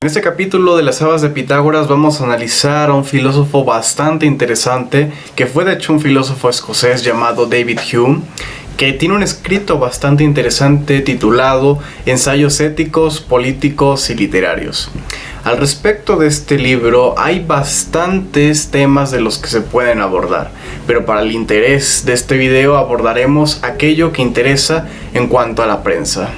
En este capítulo de las habas de Pitágoras vamos a analizar a un filósofo bastante interesante, que fue de hecho un filósofo escocés llamado David Hume, que tiene un escrito bastante interesante titulado Ensayos éticos, políticos y literarios. Al respecto de este libro hay bastantes temas de los que se pueden abordar, pero para el interés de este video abordaremos aquello que interesa en cuanto a la prensa.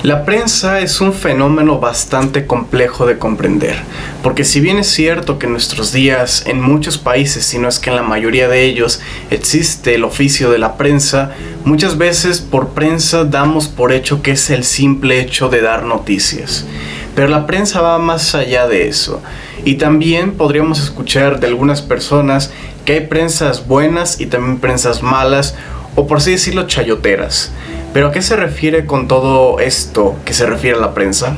La prensa es un fenómeno bastante complejo de comprender, porque si bien es cierto que en nuestros días en muchos países, si no es que en la mayoría de ellos, existe el oficio de la prensa, muchas veces por prensa damos por hecho que es el simple hecho de dar noticias. Pero la prensa va más allá de eso, y también podríamos escuchar de algunas personas que hay prensas buenas y también prensas malas, o por así decirlo, chayoteras. ¿Pero a qué se refiere con todo esto que se refiere a la prensa?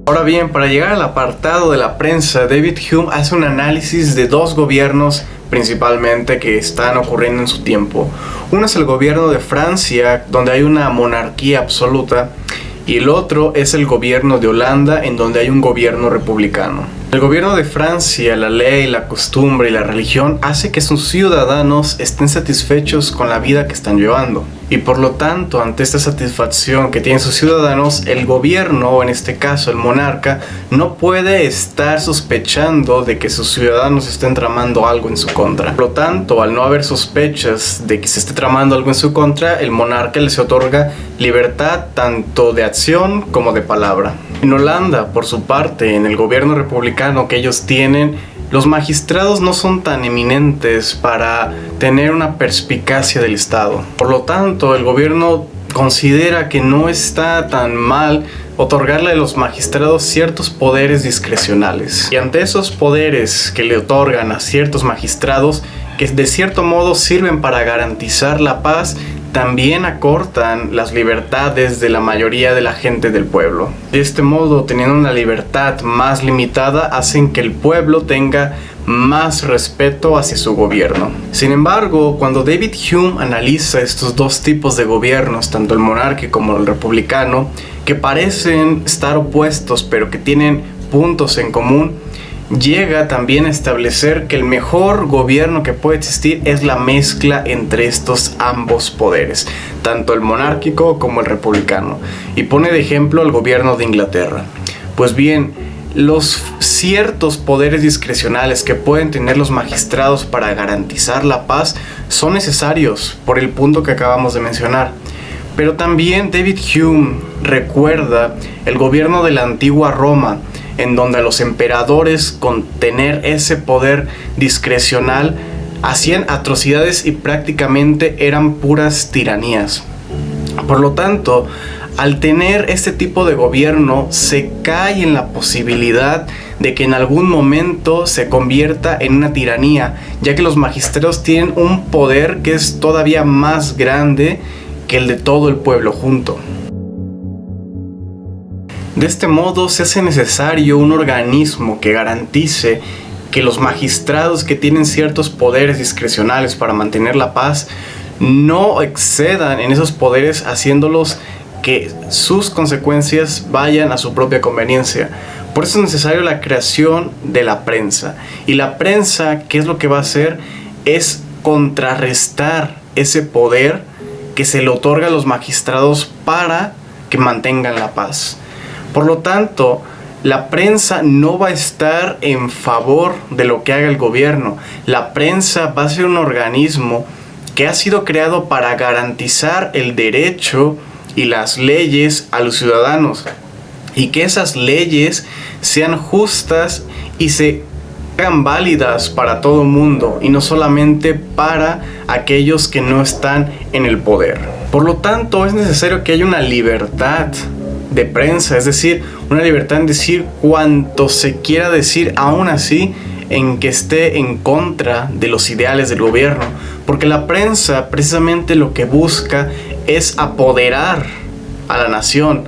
Ahora bien, para llegar al apartado de la prensa, David Hume hace un análisis de dos gobiernos principalmente que están ocurriendo en su tiempo. Uno es el gobierno de Francia, donde hay una monarquía absoluta, y el otro es el gobierno de Holanda, en donde hay un gobierno republicano. El gobierno de Francia, la ley, la costumbre y la religión hace que sus ciudadanos estén satisfechos con la vida que están llevando. Y por lo tanto, ante esta satisfacción que tienen sus ciudadanos, el gobierno, o en este caso el monarca, no puede estar sospechando de que sus ciudadanos estén tramando algo en su contra. Por lo tanto, al no haber sospechas de que se esté tramando algo en su contra, el monarca les otorga libertad tanto de acción como de palabra. En Holanda, por su parte, en el gobierno republicano que ellos tienen, los magistrados no son tan eminentes para tener una perspicacia del Estado. Por lo tanto, el gobierno considera que no está tan mal otorgarle a los magistrados ciertos poderes discrecionales. Y ante esos poderes que le otorgan a ciertos magistrados, que de cierto modo sirven para garantizar la paz, también acortan las libertades de la mayoría de la gente del pueblo. De este modo, teniendo una libertad más limitada, hacen que el pueblo tenga más respeto hacia su gobierno. Sin embargo, cuando David Hume analiza estos dos tipos de gobiernos, tanto el monárquico como el republicano, que parecen estar opuestos pero que tienen puntos en común, llega también a establecer que el mejor gobierno que puede existir es la mezcla entre estos ambos poderes, tanto el monárquico como el republicano, y pone de ejemplo al gobierno de Inglaterra. Pues bien, los ciertos poderes discrecionales que pueden tener los magistrados para garantizar la paz son necesarios por el punto que acabamos de mencionar. Pero también David Hume recuerda el gobierno de la antigua Roma, en donde los emperadores, con tener ese poder discrecional, hacían atrocidades y prácticamente eran puras tiranías. Por lo tanto, al tener este tipo de gobierno, se cae en la posibilidad de que en algún momento se convierta en una tiranía, ya que los magistrados tienen un poder que es todavía más grande que el de todo el pueblo junto. De este modo se hace necesario un organismo que garantice que los magistrados que tienen ciertos poderes discrecionales para mantener la paz no excedan en esos poderes, haciéndolos que sus consecuencias vayan a su propia conveniencia. Por eso es necesario la creación de la prensa. Y la prensa, ¿qué es lo que va a hacer? Es contrarrestar ese poder que se le otorga a los magistrados para que mantengan la paz. Por lo tanto, la prensa no va a estar en favor de lo que haga el gobierno. La prensa va a ser un organismo que ha sido creado para garantizar el derecho y las leyes a los ciudadanos, y que esas leyes sean justas y se hagan válidas para todo el mundo y no solamente para aquellos que no están en el poder. Por lo tanto, es necesario que haya una libertad de prensa, es decir, una libertad en decir cuanto se quiera decir, aún así en que esté en contra de los ideales del gobierno, porque la prensa precisamente lo que busca es apoderar a la nación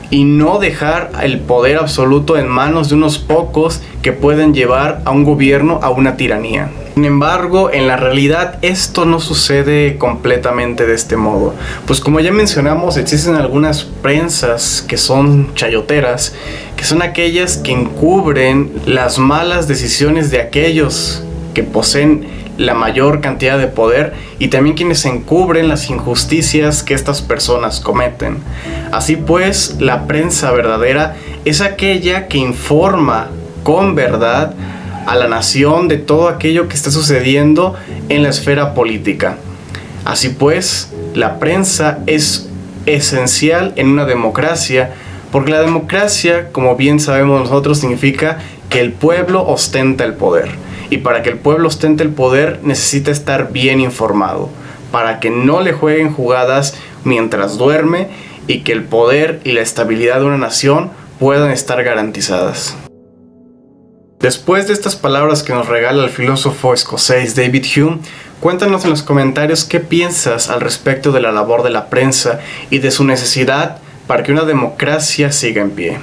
y no dejar el poder absoluto en manos de unos pocos que pueden llevar a un gobierno a una tiranía. Sin embargo, en la realidad esto no sucede completamente de este modo, pues como ya mencionamos, existen algunas prensas que son chayoteras, que son aquellas que encubren las malas decisiones de aquellos que poseen la mayor cantidad de poder y también quienes encubren las injusticias que estas personas cometen. Así pues, la prensa verdadera es aquella que informa con verdad a la nación de todo aquello que está sucediendo en la esfera política. Así pues, la prensa es esencial en una democracia, porque la democracia, como bien sabemos nosotros, significa que el pueblo ostenta el poder. Y para que el pueblo ostente el poder necesita estar bien informado, para que no le jueguen jugadas mientras duerme y que el poder y la estabilidad de una nación puedan estar garantizadas. Después de estas palabras que nos regala el filósofo escocés David Hume, cuéntanos en los comentarios qué piensas al respecto de la labor de la prensa y de su necesidad para que una democracia siga en pie.